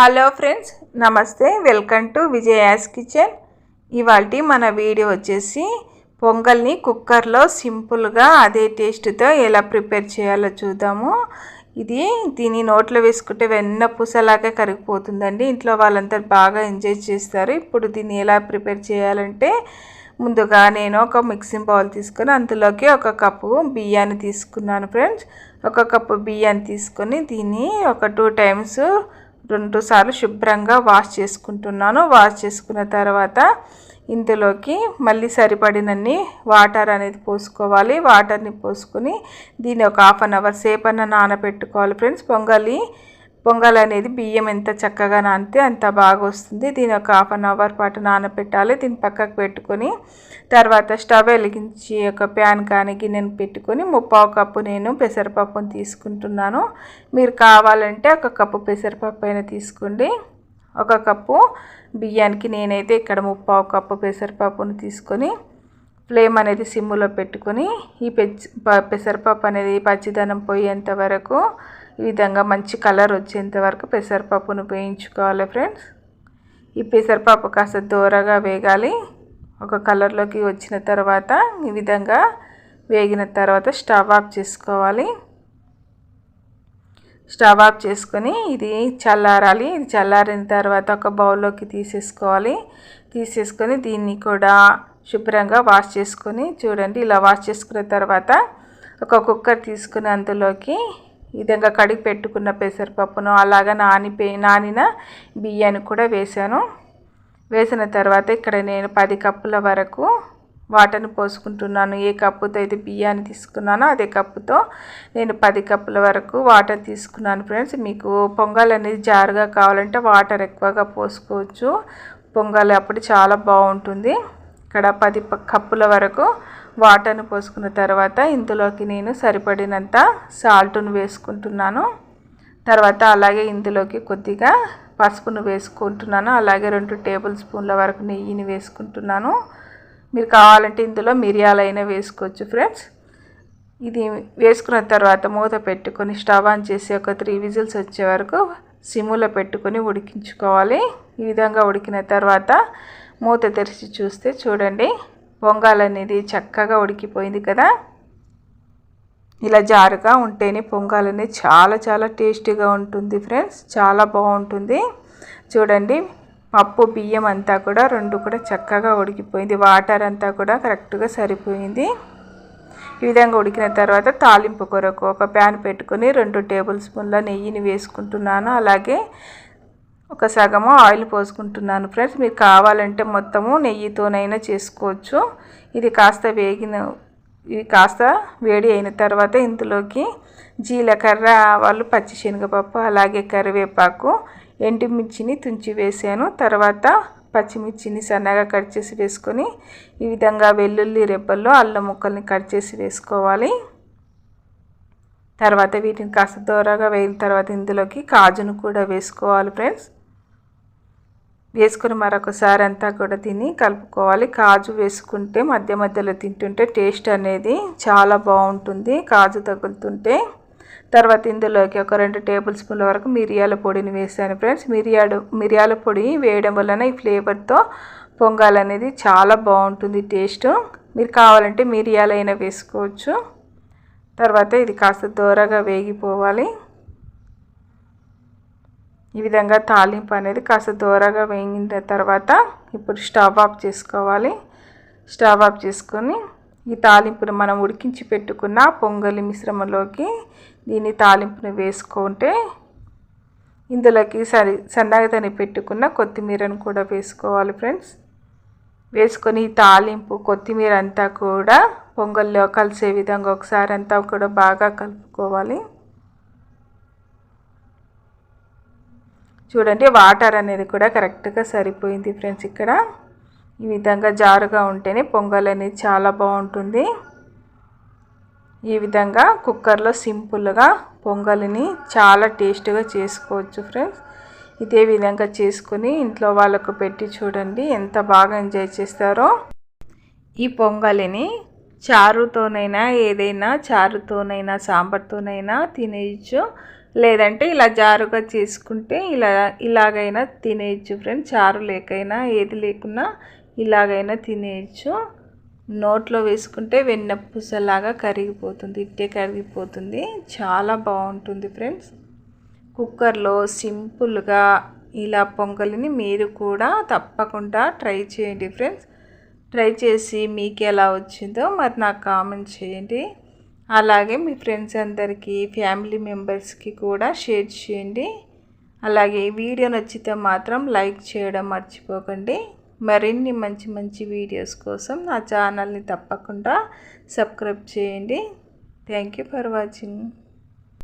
Hello friends, నమస్తే. Welcome to Vijaya's kitchen. ఇవాల్టి మన వీడియో వచ్చేసి పొంగల్ని కుక్కర్లో సింపుల్గా అదే టేస్ట్తో ఎలా ప్రిపేర్ చేయాలో చూద్దాము. దీని నోట్లో వేసుకుంటే వెన్న పూసలాగా కరిగిపోతుందండి. ఇంట్లో వాళ్ళందరూ బాగా ఎంజాయ్ చేస్తారు. ఇప్పుడు దీన్ని ఎలా ప్రిపేర్ చేయాలంటే, ముందుగా నేను ఒక మిక్సింగ్ బౌల్ తీసుకొని అందులోకి ఒక కప్పు బియ్యాన్ని తీసుకున్నాను ఫ్రెండ్స్. ఒక కప్పు బియ్యాన్ని తీసుకొని దీన్ని ఒక 2 టైమ్స్ 2 సార్లు శుభ్రంగా వాష్ చేసుకుంటున్నాను. వాష్ చేసుకున్న తర్వాత ఇందులోకి మళ్ళీ సరిపడినన్ని వాటర్ అనేది పోసుకోవాలి. వాటర్ని పోసుకొని దీన్ని ఒక 1/2 అవర్ సేపు అన్న నానబెట్టుకోవాలి ఫ్రెండ్స్. పొంగల్ అనేది బియ్యం ఎంత చక్కగా నానితే అంత బాగా వస్తుంది. దీని ఒక 1/2 అవర్ పాటు నానబెట్టాలి. దీన్ని పక్కకు పెట్టుకొని తర్వాత స్టవ్ వెలిగించి ఒక ప్యాన్ కానీ గిన్నెను పెట్టుకొని 3/4 కప్పు నేను పెసరపప్పును తీసుకుంటున్నాను. మీరు కావాలంటే 1 కప్పు పెసరపప్పు అయినా తీసుకోండి. 1 కప్పు బియ్యానికి నేనైతే ఇక్కడ 3/4 కప్పు పెసరపప్పును తీసుకొని ఫ్లేమ్ అనేది సిమ్లో పెట్టుకొని ఈ పెసరపప్పు అనేది పచ్చిదనం పోయేంత వరకు ఈ విధంగా మంచి కలర్ వచ్చేంత వరకు పెసరపప్పును వేయించుకోవాలి ఫ్రెండ్స్. ఈ పెసరపప్పు కాస్త దూరగా వేగాలి. ఒక కలర్లోకి వచ్చిన తర్వాత ఈ విధంగా వేగిన తర్వాత స్టవ్ ఆఫ్ చేసుకోవాలి. స్టవ్ ఆఫ్ చేసుకొని ఇది చల్లారాలి. ఇది చల్లారిన తర్వాత ఒక బౌల్లోకి తీసేసుకొని దీన్ని కూడా శుభ్రంగా వాష్ చేసుకొని చూడండి. ఇలా వాష్ చేసుకున్న తర్వాత ఒక కుక్కర్ తీసుకుని అందులోకి ఈ విధంగా కడిగి పెట్టుకున్న పెసరపప్పును అలాగా నానిన బియ్యాన్ని కూడా వేసిన తర్వాత ఇక్కడ నేను 10 కప్పుల వరకు వాటర్ని పోసుకుంటున్నాను. ఏ కప్పుతో అయితే బియ్యాన్ని తీసుకున్నానో అదే కప్పుతో నేను 10 కప్పుల వరకు వాటర్ తీసుకున్నాను ఫ్రెండ్స్. మీకు పొంగల్ అనేది జారుగా కావాలంటే వాటర్ ఎక్కువగా పోసుకోవచ్చు. పొంగల్ అప్పుడు చాలా బాగుంటుంది. ఇక్కడ 10 కప్పుల వరకు వాటర్ని పోసుకున్న తర్వాత ఇందులోకి నేను సరిపడినంత సాల్ట్ను వేసుకుంటున్నాను. తర్వాత అలాగే ఇందులోకి కొద్దిగా పసుపును వేసుకుంటున్నాను. అలాగే 2 టేబుల్ స్పూన్ల వరకు నెయ్యిని వేసుకుంటున్నాను. మీరు కావాలంటే ఇందులో మిరియాలైనా వేసుకోవచ్చు ఫ్రెండ్స్. ఇది వేసుకున్న తర్వాత మూత పెట్టుకొని స్టవ్ ఆన్ చేసి ఒక 3 విజిల్స్ వచ్చే వరకు సిమ్లో పెట్టుకొని ఉడికించుకోవాలి. ఈ విధంగా ఉడికిన తర్వాత మూత తెరిచి చూస్తే చూడండి, పొంగల్ అనేది చక్కగా ఉడికిపోయింది కదా. ఇలా జారుగా ఉంటేనే పొంగల్ అనేది చాలా టేస్టీగా ఉంటుంది ఫ్రెండ్స్. చాలా బాగుంటుంది. చూడండి, పప్పు బియ్యం అంతా కూడా 2 కూడా చక్కగా ఉడికిపోయింది. వాటర్ అంతా కూడా కరెక్ట్గా సరిపోయింది. ఈ విధంగా ఉడికిన తర్వాత తాలింపు కొరకు ఒక ప్యాన్ పెట్టుకొని 2 టేబుల్ స్పూన్ల నెయ్యిని వేసుకుంటున్నాను. అలాగే ఒక సగము ఆయిల్ పోసుకుంటున్నాను ఫ్రెండ్స్. మీరు కావాలంటే మొత్తము నెయ్యితోనైనా చేసుకోవచ్చు. ఇది కాస్త వేడి అయిన తర్వాత ఇందులోకి జీలకర్ర, ఆవాలు, పచ్చిశనగపప్పు, అలాగే కరివేపాకు, ఎండుమిర్చిని తుంచి వేసాను. తర్వాత పచ్చిమిర్చిని సన్నగా కట్ చేసి వేసుకొని ఈ విధంగా వెల్లుల్లి రెబ్బల్లో అల్లం ముక్కల్ని కట్ చేసి వేసుకోవాలి. తర్వాత వీటిని కాస్త దూరగా వేగిన తర్వాత ఇందులోకి కాజును కూడా వేసుకోవాలి ఫ్రెండ్స్. వేసుకొని మరొకసారి అంతా కూడా దీన్ని కలుపుకోవాలి. కాజు వేసుకుంటే మధ్యలో తింటుంటే టేస్ట్ అనేది చాలా బాగుంటుంది కాజు తగులుతుంటే. తర్వాత ఇందులోకి ఒక 2 టేబుల్ స్పూన్ల వరకు మిరియాల పొడిని వేసాను ఫ్రెండ్స్. మిరియాల పొడి వేయడం వలన ఈ ఫ్లేవర్తో పొంగల్ అనేది చాలా బాగుంటుంది టేస్ట్. మీరు కావాలంటే మిరియాలైనా వేసుకోవచ్చు. తర్వాత ఇది కాస్త దూరగా వేగిపోవాలి. ఈ విధంగా తాలింపు అనేది కాస్త దూరగా వేగిన తర్వాత ఇప్పుడు స్టవ్ ఆఫ్ చేసుకోవాలి. స్టవ్ ఆఫ్ చేసుకొని ఈ తాలింపును మనం ఉడికించి పెట్టుకున్న పొంగలి మిశ్రమంలోకి దీన్ని తాలింపును వేసుకుంటే ఇందులోకి సన్నగా తని పెట్టుకున్న కొత్తిమీరను కూడా వేసుకోవాలి ఫ్రెండ్స్. వేసుకొని ఈ తాలింపు కొత్తిమీర అంతా కూడా పొంగల్లో కలిసే విధంగా ఒకసారి అంతా కూడా బాగా కలుపుకోవాలి. చూడండి, వాటర్ అనేది కూడా కరెక్ట్గా సరిపోయింది ఫ్రెండ్స్. ఇక్కడ ఈ విధంగా జారుగా ఉంటేనే పొంగల్ అనేది చాలా బాగుంటుంది. ఈ విధంగా కుక్కర్లో సింపుల్గా పొంగల్ని చాలా టేస్ట్గా చేసుకోవచ్చు ఫ్రెండ్స్. ఇదే విధంగా చేసుకుని ఇంట్లో వాళ్ళకు పెట్టి చూడండి, ఎంత బాగా ఎంజాయ్ చేస్తారో. ఈ పొంగల్ని చారుతోనైనా సాంబార్తోనైనా తినేయచ్చు. లేదంటే ఇలా జారుగా చేసుకుంటే ఇలాగైనా తినేయచ్చు ఫ్రెండ్స్. చారు లేకైనా ఏది లేకున్నా ఇలాగైనా తినేయచ్చు. నోట్లో వేసుకుంటే వెన్న పూసలాగా కరిగిపోతుంది, ఇట్టే కరిగిపోతుంది. చాలా బాగుంటుంది ఫ్రెండ్స్. కుక్కర్లో సింపుల్గా ఇలా పొంగలిని మీరు కూడా తప్పకుండా ట్రై చేయండి ఫ్రెండ్స్. ట్రై చేసి మీకు ఎలా వచ్చిందో మరి నాకు కామెంట్ చేయండి. అలాగే మీ ఫ్రెండ్స్ అందరికీ, ఫ్యామిలీ మెంబర్స్కి కూడా షేర్ చేయండి. అలాగే వీడియో నచ్చితే మాత్రం లైక్ చేయడం మర్చిపోకండి. మరిన్ని మంచి మంచి వీడియోస్ కోసం నా ఛానల్ని తప్పకుండా సబ్స్క్రైబ్ చేయండి. Thank you for watching.